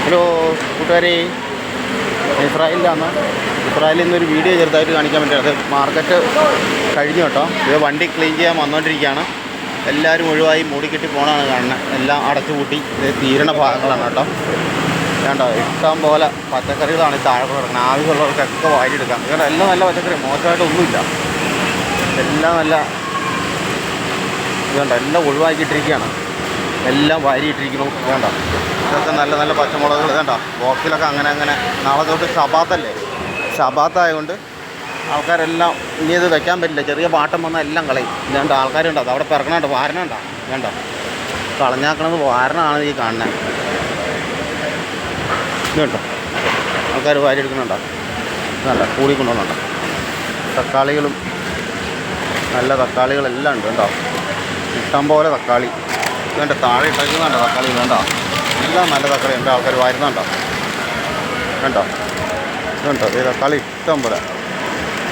Hello കൂട്ടുകാരെ, ഇസ്രായേലിൽ നിന്നൊരു വീഡിയോ ചെറുതായിട്ട് കാണിക്കാൻ വേണ്ടി. അത് മാർക്കറ്റ് കഴിഞ്ഞു കേട്ടോ. ഇത് വണ്ടി ക്ലീൻ ചെയ്യാൻ വന്നുകൊണ്ടിരിക്കുകയാണ്. എല്ലാവരും ഒഴിവായി മൂടിക്കെട്ടി പോകണമാണ് കാണുന്നത്. എല്ലാം അടച്ചുപൂട്ടി ഇത് തീരണ ഭാഗങ്ങളാണ് കേട്ടോ. വേണ്ട ഇഷ്ടം പോലെ പച്ചക്കറികളാണ് താഴെ കിടക്കുന്നത്. ആവശ്യമുള്ളവർക്കൊക്കെ വാരിയെടുക്കാം. കാരണം എല്ലാം നല്ല പച്ചക്കറി, മോശമായിട്ടൊന്നുമില്ല. എല്ലാം നല്ല ഇതുണ്ട്. എല്ലാം ഒഴിവാക്കിയിട്ടിരിക്കുകയാണ്. എല്ലാം വാരിയിട്ടിരിക്കുന്നു. വേണ്ട ഇതൊക്കെ നല്ല നല്ല പച്ചമുളകുകൾ വേണ്ട. ബോക്സിലൊക്കെ അങ്ങനെ നാളെ തൊട്ട് ഷബാത്തായതുകൊണ്ട് ആൾക്കാരെല്ലാം ഇനി ഇത് വെക്കാൻ പറ്റില്ല. ചെറിയ പാട്ടം വന്നാൽ എല്ലാം കളയും. ഇല്ലാണ്ട് ആൾക്കാരുണ്ടോ അത് അവിടെ പിറക്കണുണ്ടോ, വാരണുണ്ടോ വേണ്ട. കളഞ്ഞാക്കണത് വാരണമാണ് ഈ കാണുന്നത്. ഇത് കേട്ടോ ആൾക്കാർ വാരി എടുക്കുന്നുണ്ടോ, നല്ല കൂടി കൊണ്ടുവന്നുണ്ടോ. തക്കാളികളും നല്ല തക്കാളികളെല്ലാം ഉണ്ട് കേട്ടോ. ഇഷ്ടം പോലെ തക്കാളി വേണ്ട. താഴെ ഇട്ടേക്കുന്നുണ്ടോ തക്കാളി വേണ്ട. എല്ലാം നല്ല തക്കാളി ഉണ്ട്. ആൾക്കാർ വരുന്നുണ്ടോ വേണ്ടോ. ഇതുണ്ടോ ഈ തക്കാളി ഇഷ്ടം പോലെ.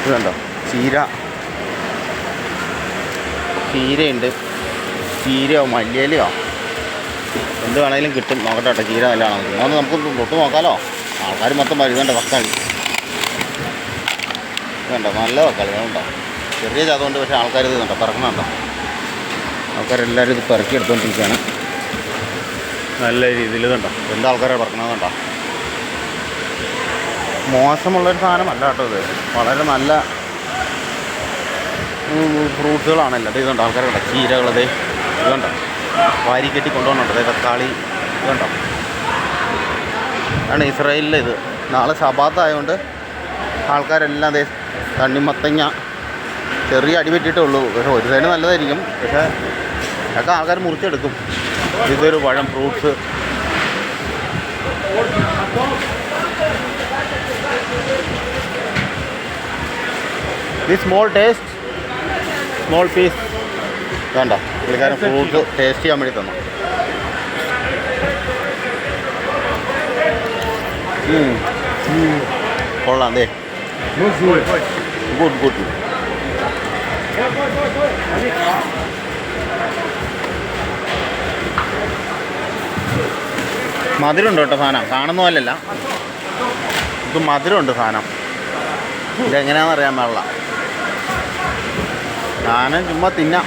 ഇതുണ്ടോ ചീരയുണ്ട്. ചീരയോ മല്ലിയിലയോ എന്ത് വേണമെങ്കിലും കിട്ടും. നോക്കട്ടെ കേട്ടോ, ചീര നല്ലതാണോ ഒന്ന് നമുക്ക് തൊട്ട് നോക്കാമല്ലോ. ആൾക്കാർ മൊത്തം വരുന്നുണ്ട്. തക്കാളി ഇതുണ്ടോ നല്ല തക്കാളി അതുണ്ടോ. ചെറിയ ചതമുണ്ട്, പക്ഷേ ആൾക്കാർ ഇത് കണ്ടോ പിറക്കണുണ്ടോ. ആൾക്കാരെല്ലാവരും ഇത് പെറുക്കി എടുത്തുകൊണ്ടിരിക്കുകയാണ് നല്ല രീതിയിൽ. ഇതുണ്ടോ എന്താ ആൾക്കാരെ പറക്കണതുണ്ടോ. മോശമുള്ളൊരു സാധനമല്ല കേട്ടോ. ഇത് വളരെ നല്ല ഫ്രൂട്ട്സുകളാണല്ലോ. ഇതുണ്ടോ ആൾക്കാരെ കണ്ടോ. ചീരകളത് ഇതുണ്ടോ വാരിക്കെട്ടി കൊണ്ടുപോകുന്നുണ്ട്. അതായത് തക്കാളി ഇതുണ്ടോ. ആണ് ഇസ്രായേലിൽ ഇത് നാളെ ഷബാത്തായതുകൊണ്ട് ആൾക്കാരെല്ലാം അതേ തണ്ണിമത്തങ്ങ ചെറിയ അടി പറ്റിയിട്ടേ ഉള്ളൂ. പക്ഷേ ഒരു സൈഡ് നല്ലതായിരിക്കും. പക്ഷേ ഒക്കെ ആൾക്കാർ മുറിച്ചെടുക്കും. ഇതൊരു പഴം ഫ്രൂട്ട്സ്. ദിസ് സ്മോൾ പീസ് വേണ്ട. പുള്ളിക്കാരൻ ഫ്രൂട്ട്സ് ടേസ്റ്റ് ചെയ്യാൻ വേണ്ടി തന്നു. കൊള്ളാം. ദേ ഗുഡ്. മധുരമുണ്ട് കേട്ടോ സാധനം. കാണുന്ന പോലല്ല, ഇത് മധുരമുണ്ട് സാധനം. ഇതെങ്ങനെയാണെന്ന് അറിയാൻ പാടില്ല. സാധനം ചുമ്മാ തിന്നാം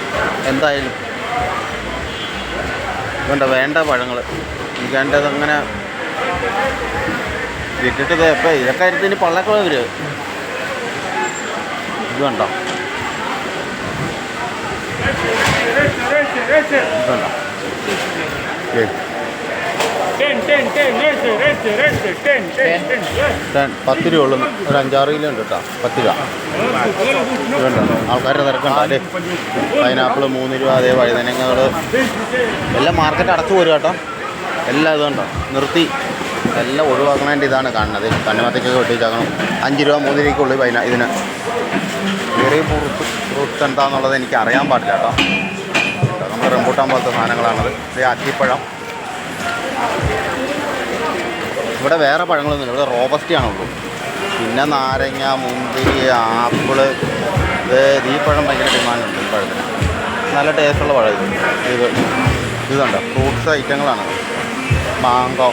എന്തായാലും. ഇതുണ്ട് വേണ്ട പഴങ്ങൾ. എനിക്കേണ്ടതങ്ങനെ വിട്ടിട്ട് എപ്പോൾ ഇതൊക്കെ ആയിരുന്നു പള്ളക്കുള്ള ഇവർ. ഇത് കണ്ടോ ഇതുണ്ടോ. 10 രൂപ ഉള്ളു. ഒരു 5-6 കിലോ ഉണ്ട് കേട്ടോ. 10 രൂപ ഇതുണ്ടോ. ആൾക്കാരുടെ തിരക്കുണ്ടോ അല്ലേ. പൈനാപ്പിൾ 3 രൂപ. അതേ വഴുതനങ്ങൾ എല്ലാം മാർക്കറ്റ് അടച്ചു പോരും കേട്ടോ. എല്ലാം ഇതുണ്ടോ നിർത്തി എല്ലാം ഒഴിവാക്കണതിൻ്റെ ഇതാണ് കാണുന്നത്. തണ്ണിമത്തക്കൊക്കെ വെട്ടിച്ചാക്കണം. 5 രൂപ 3 രൂപയ്ക്കുള്ളൂ ഇതിന്. ചെറിയ ഫ്രൂട്ട്സ് എന്താണെന്നുള്ളത് എനിക്ക് അറിയാൻ പാടില്ല കേട്ടോ. നമ്മൾ റംബൂട്ടാൻ പോലത്തെ സാധനങ്ങളാണത്. ഇത് അത്തിപ്പഴം. ഇവിടെ വേറെ പഴങ്ങളൊന്നുമില്ല. ഇവിടെ റോബസ്റ്റിയാണുള്ളൂ. പിന്നെ നാരങ്ങ, മുന്തിരി, ആപ്പിള്. ഈ പഴം ഭയങ്കര ഡിമാൻഡുണ്ട്. ഈ പഴത്തിന് നല്ല ടേസ്റ്റുള്ള പഴം ഇതുണ്ടോ. ഫ്രൂട്ട്സ് ഐറ്റങ്ങളാണ്. മാങ്കോ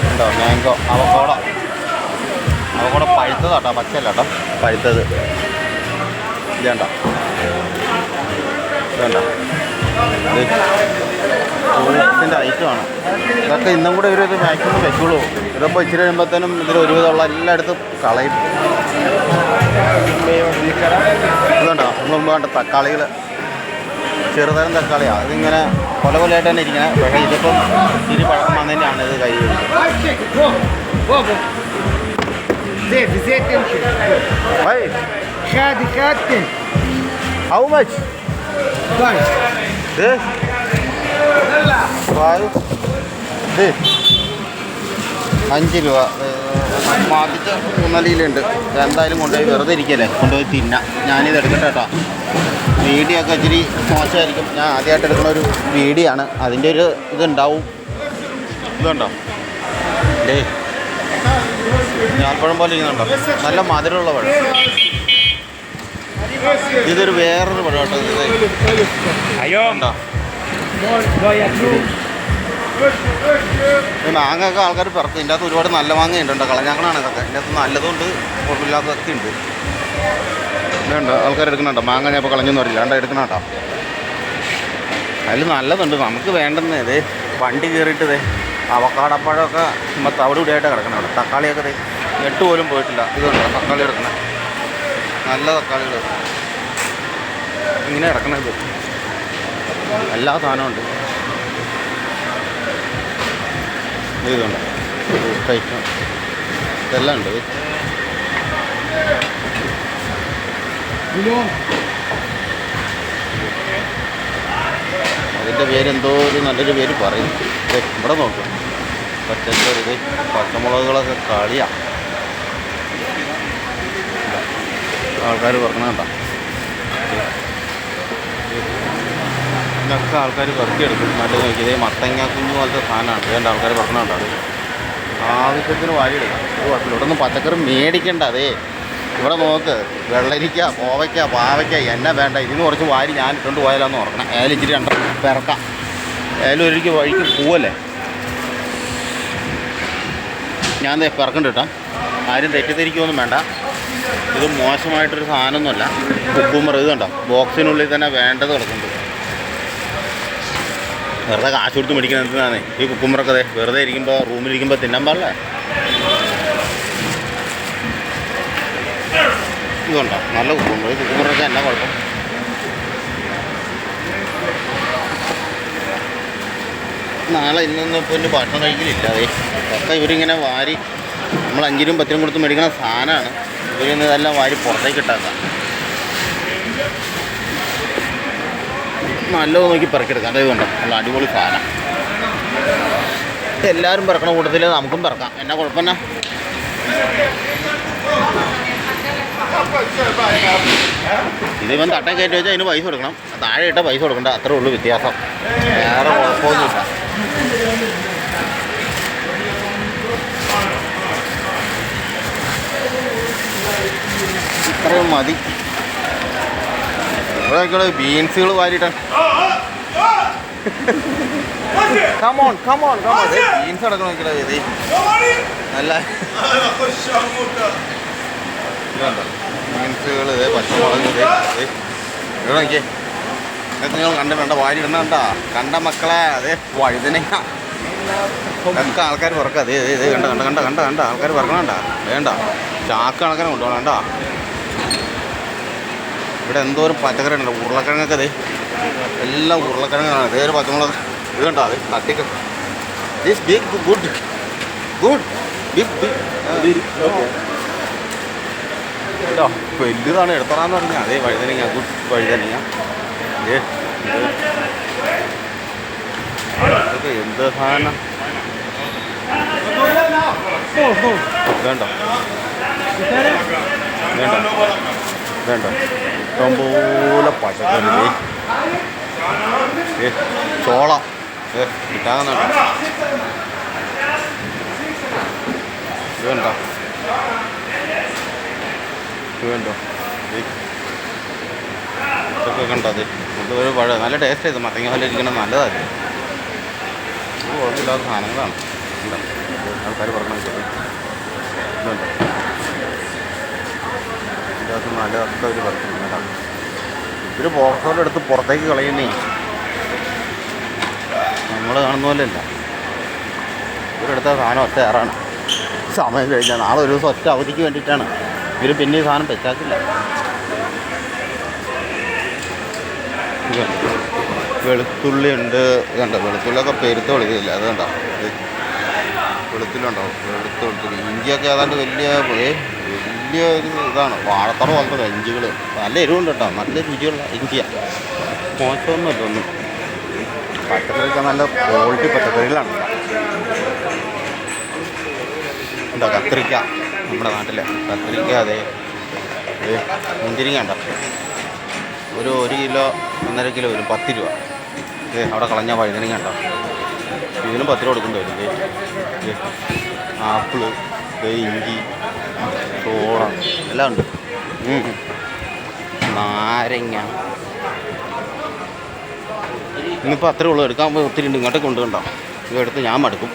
ഉണ്ടോ, മാങ്കോ, അവക്കോട പഴുത്തതാട്ടോ, പച്ചയല്ല കേട്ടോ, പഴുത്തത്. ഇതുണ്ടോ ഫ്രൂട്ട്സിൻ്റെ ഐറ്റമാണ് ഇതൊക്കെ. ഇന്നും കൂടെ ഇവരൊരു മാക്സിമം വെക്കുള്ളൂ. ഇതിപ്പോൾ ഇച്ചിരി കഴിയുമ്പോഴത്തേനും ഇതിൽ ഒരുവിധമുള്ള എല്ലായിടത്തും കളയും. ഇതുണ്ടോ നമ്മൾ മുമ്പ് കണ്ട തക്കാളികൾ, ചെറുതരം തക്കാളിയാണ്. ഇതിങ്ങനെ കൊലകൊലയായിട്ട് തന്നെ ഇരിക്കുന്നത്. പക്ഷേ ഇതിപ്പം ഇരി പഴക്കം വന്നതിൻ്റെയാണ് ഇത് കൈ ഹൗ മച്ച് 5 രൂപ. ബാധിച്ച ഊന്നലിയിലുണ്ട്. എന്തായാലും കൊണ്ടുപോയി വെറുതെ ഇരിക്കല്ലേ, കൊണ്ടുപോയി തിന്നാം. ഞാനിത് എടുക്കട്ടെ കേട്ടോ. വീഡിയോ ഒക്കെ ഇച്ചിരി മോശമായിരിക്കും. ഞാൻ ആദ്യമായിട്ട് എടുക്കുന്ന ഒരു വീഡിയോ ആണ്. അതിൻ്റെ ഒരു ഇതുണ്ടാവും. ഇതുണ്ടോ ഞാൽപ്പഴം പോലെ ഇരിക്കുന്നുണ്ടോ. നല്ല മധുരമുള്ള പഴം. ഇതൊരു വേറൊരു പഴം കേട്ടോ. ഉണ്ടോ ഈ മാങ്ങയൊക്കെ ആൾക്കാർ പിറക്കും. ഇതിൻ്റെ അകത്ത് ഒരുപാട് നല്ല മാങ്ങയുണ്ട്. കളഞ്ഞാക്കണാണ് ഇതൊക്കെ. ഇതിൻ്റെ അകത്ത് നല്ലതുകൊണ്ട് കുഴപ്പമില്ലാത്തതൊക്കെ ഉണ്ട്. ഇതുണ്ട് ആൾക്കാർ എടുക്കണുണ്ടോ മാങ്ങ. ഞാൻ ഇപ്പോൾ കളഞ്ഞൊന്നും അറിയില്ല. കണ്ട എടുക്കണോട്ടോ. അതിൽ നല്ലതുണ്ട്. നമുക്ക് വേണ്ടുന്നത് ഇതേ വണ്ടി കയറിയിട്ടതേ അവക്കാടപ്പഴമൊക്കെ മൊത്തം അവിടെ ഇവിടെയായിട്ട് കിടക്കണം. അവിടെ തക്കാളിയൊക്കെ ഞെട്ട് പോലും പോയിട്ടില്ല. ഇതുണ്ട് തക്കാളി എടുക്കണം. നല്ല തക്കാളികൾ ഇങ്ങനെ കിടക്കണത്. എല്ലാ സാധനവും ഉണ്ട്. ഇതുണ്ട് കഴിക്കും. ഇതെല്ലാം ഉണ്ട്. അതിൻ്റെ പേരെന്തോ ഒരു നല്ലൊരു പേര് പറയും. ഇവിടെ നോക്കും. പച്ചക്കറി ഇത് പച്ചമുളകുകളൊക്കെ കളിയാണ്. ആൾക്കാർ പറക്കണണ്ട. ഇതൊക്കെ ആൾക്കാർ പെറുക്കിയെടുക്കും. നല്ല നോക്കിയത് മത്തങ്ങ കുഞ്ഞു പോലത്തെ സാധനമാണ്. ഇതിൻ്റെ ആൾക്കാർ പറക്കണണ്ട. അത് ആവശ്യത്തിന് വാരിയെടുക്കാം. ഒരു കുഴപ്പമില്ല. ഇവിടെ നിന്ന് പച്ചക്കറി മേടിക്കണ്ട. അതേ ഇവിടെ നോക്ക്. വെള്ളരിക്ക, കോവയ്ക്ക, പാവയ്ക്ക എന്നാ വേണ്ട. ഇതിന് കുറച്ച് വാരി ഞാൻ ഇട്ടുകൊണ്ട് പോയാലാന്ന് ഓർക്കണം. ഏതായാലും ഇച്ചിരി പിറക്കാം. ഏതായാലും ഒരിക്കൽ വഴിക്ക് പോവല്ലേ. ഞാൻ പിറക്കണ്ട കേട്ടോ. ആരും തെറ്റിദ്ധരിക്കുകയൊന്നും വേണ്ട. ഇത് മോശമായിട്ടൊരു സാധനമൊന്നുമല്ല. കുക്കുമ്പർ ഇത് കണ്ടോ. ബോക്സിനുള്ളിൽ തന്നെ വേണ്ടത് കിടക്കുന്നുണ്ട്. വെറുതെ കാശ് കൊടുത്ത് മേടിക്കുന്നത് എന്തിനാണ് ഈ കുക്കുമ്പറൊക്കെ. വെറുതെ ഇരിക്കുമ്പോൾ റൂമിലിരിക്കുമ്പോൾ തിന്നാൻ പാടില്ല. ഇതുണ്ടോ നല്ല കുക്കുമ്പർ. ഈ കുക്കുമ്പറൊക്കെ എന്നാ കുഴപ്പം. നാളെ ഇന്നൊന്നും ഇപ്പോൾ എൻ്റെ ഭക്ഷണം കഴിക്കലില്ല. അതേ ഒക്കെ ഇവരിങ്ങനെ വാരി നമ്മൾ 5 രൂപയും 10 രൂപയും കൊടുത്ത് മേടിക്കുന്ന സാധനമാണ്. ഇവരിന്ന് ഇതെല്ലാം വാരി പുറത്തേക്ക് ഇട്ടാക്കാം. നല്ലത് നോക്കി പിറക്കെടുക്കാം. അതായത് കണ്ടോ നല്ല അടിപൊളി സാധനം. എല്ലാവരും പിറക്കണ കൂട്ടത്തിൽ നമുക്കും പിറക്കാം. എന്നാ കുഴപ്പമെന്നാ. ഇതിവൻ തട്ടം കയറ്റി വെച്ചാൽ അതിന് പൈസ കൊടുക്കണം. താഴെ ഇട്ടാൽ പൈസ കൊടുക്കണ്ട. അത്രേ ഉള്ളൂ വ്യത്യാസം. വേറെ കുഴപ്പമൊന്നുമില്ല. ഇത്രയും മതി. ഇവിടെ ബീൻസുകൾ വാരിയിട്ടാണ്. Come on come on come on. ബീൻസ് അടക്കണം നോക്കിയാൽ ഇത് നല്ല ബീൻസുകൾ. പച്ചമുളക് ഇവിടെ നോക്കിയേ. നിങ്ങൾ കണ്ട വേണ്ട വാരി ഇടുന്ന കണ്ടാ. കണ്ട മക്കളെ. അതേ വഴുതനങ്ങ ഒക്കെ ആൾക്കാർ പറക്കാം. അതേ ഇത് കണ്ട കണ്ട കണ്ട കണ്ട കണ്ട ആൾക്കാർ പറക്കണണ്ട. വേണ്ട ചാക്ക് കണക്കിനെ കൊണ്ടുപോകണം. വേണ്ട ഇവിടെ എന്തോരം പച്ചക്കറി ഉണ്ടല്ലോ. ഉരുളക്കിഴങ്ങൊക്കെ അതേ എല്ലാം ഉരുളക്കിഴങ്ങാണ്. അതേ ഒരു പച്ചമുളക് ഇത് കണ്ടോ. അത് തട്ടിക്ക് this big good good big big വലുതാണ്. എടുത്തറാന്ന് പറഞ്ഞാൽ അതേ വഴുതനങ്ങ. ഗുഡ് വഴുതനങ്ങ. ഇതൊക്കെ എന്ത് സാധനം. വേണ്ട വേണ്ട വേണ്ട. ഇഷ്ടംപോലെ പച്ചക്കറി. ചോള കിട്ടാകുന്നുണ്ടോ. ഇത് വേണ്ട ഇത് വേണ്ടോ. ഇതൊക്കെ കണ്ടോ. അത് ഇതൊരു പഴം നല്ല ടേസ്റ്റ് ചെയ്ത് മത്തങ്ങ പോലെ ഇരിക്കണം. നല്ലതല്ലേ. ഇത് കുഴപ്പമില്ലാത്ത സാധനങ്ങളാണ്. ഉണ്ടോ ആൾക്കാർ പറയണം. ഇതുണ്ടോ ഇതിനകത്ത് നല്ലതൊക്കെ അവർ പറിക്കുന്നു കേട്ടോ. ഇവർ ബോക്സോടെ എടുത്ത് പുറത്തേക്ക് കളയുന്നേ. നമ്മൾ കാണുന്ന പോലെയല്ല. ഇവരെടുത്ത സാധനം ഒറ്റ ഏറാണ്. സമയം കഴിഞ്ഞാൽ നാളെ ഒരു ദിവസം ഒറ്റ അവധിക്ക് വേണ്ടിയിട്ടാണ് ഇവർ പിന്നെ ഈ സാധനം വെച്ചാക്കില്ല. വെളുത്തുള്ളി ഉണ്ട്. ഇതുണ്ടോ വെളുത്തുള്ളിയൊക്കെ പെരുത്ത് വിളിക്കില്ല. അത് കണ്ടോ. വെളുത്തുള്ളിയുണ്ടോ. വെളുത്തുള്ളി ഇഞ്ചിയൊക്കെ ഏതാണ്ട് വലിയ വലിയ ഒരു ഇതാണ്. വാഴത്തറ പോലത്തെ ഇഞ്ചികൾ. നല്ല എരിവുണ്ട് കേട്ടോ. നല്ല രുചിയുള്ള ഇഞ്ചിയാണ്. മോശമൊന്നുമില്ല ഒന്നും. പച്ചക്കറിയൊക്കെ നല്ല ക്വാളിറ്റി പച്ചക്കറികളാണ്. എന്താ കത്തിരിക്ക. നമ്മുടെ നാട്ടിലെ കത്തിരിക്ക. അതേ മുന്തിരിങ്ങ ഉണ്ടോ. ഒരു 1 കിലോ 1.5 കിലോ വരും 10 രൂപ. അവിടെ കളഞ്ഞ വഴുതനങ്ങ ഉണ്ടോ. ഇതിനും 10 രൂപ കൊടുക്കേണ്ടി വരും. ആപ്പിള്, ഇഞ്ചി, ചോളം എല്ലാം ഉണ്ട്. നാരങ്ങ. ഇന്നിപ്പോൾ അത്രേ ഉള്ളൂ. എടുക്കാൻ ഒത്തിരി ഉണ്ട്. ഇങ്ങോട്ടേക്ക് കൊണ്ടുകണ്ടോ. ഇതെടുത്ത് ഞാൻ മടുക്കും.